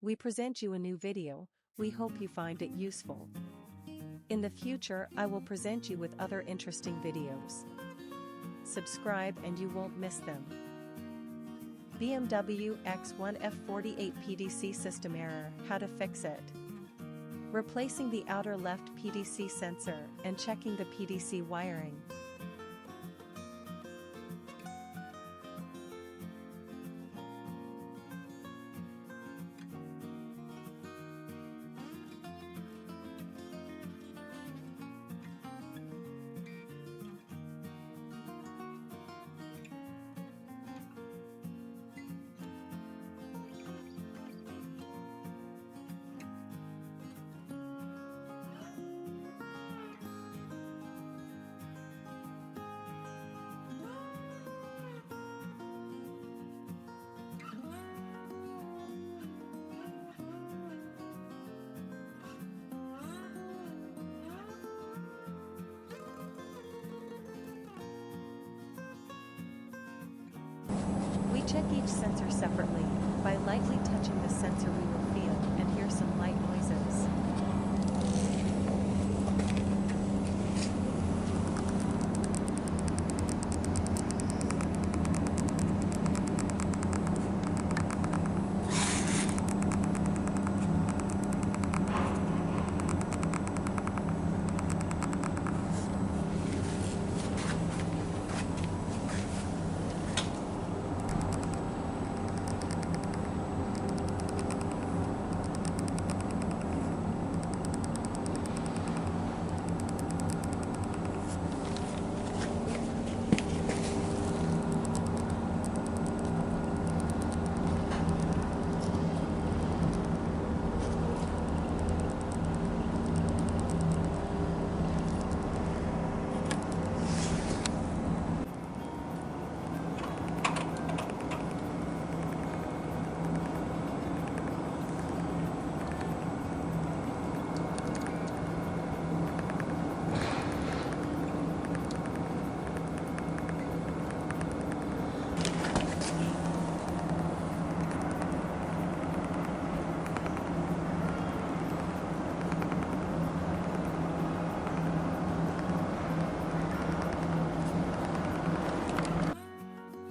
we present you a new video. We hope you find it useful. In the future, I will present you with other interesting videos. Subscribe and you won't miss them. BMW X1 F48 PDC system error, how to fix it. Replacing the outer left PDC sensor and checking the PDC wiring. We check each sensor separately. By lightly touching the sensor we will feel and hear some light noises.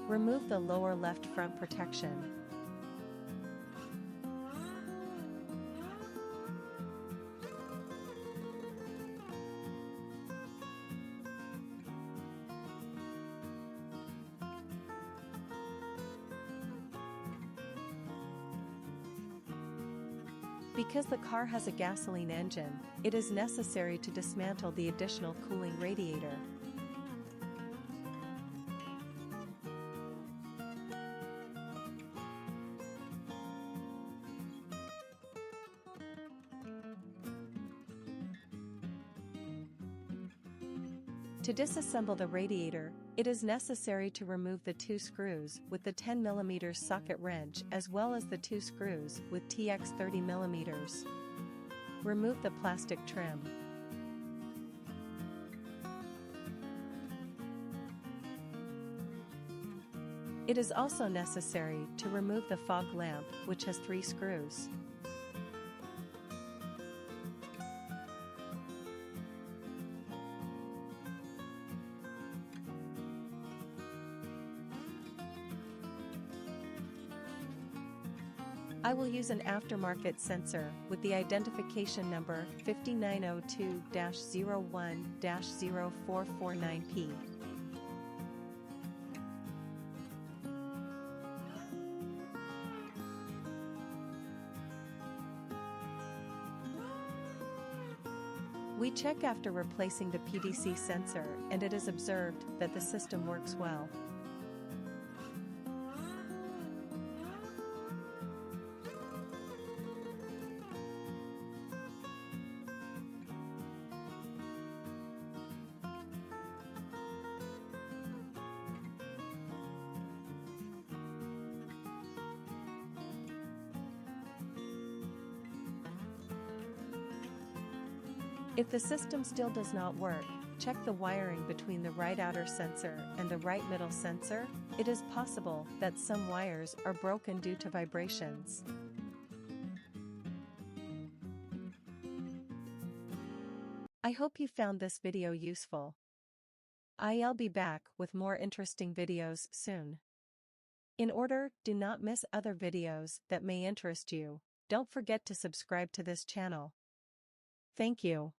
Remove the lower left front protection. Because the car has a gasoline engine, it is necessary to dismantle the additional cooling radiator. To disassemble the radiator, it is necessary to remove the two screws with the 10 mm socket wrench as well as the two screws with TX 30 mm. Remove the plastic trim. It is also necessary to remove the fog lamp, which has 3 screws. I will use an aftermarket sensor with the identification number 5902-01-0449P. We check after replacing the PDC sensor and it is observed that the system works well. If the system still does not work, check the wiring between the right outer sensor and the right middle sensor. It is possible that some wires are broken due to vibrations. I hope you found this video useful. I'll be back with more interesting videos soon. Do not miss other videos that may interest you. Don't forget to subscribe to this channel. Thank you.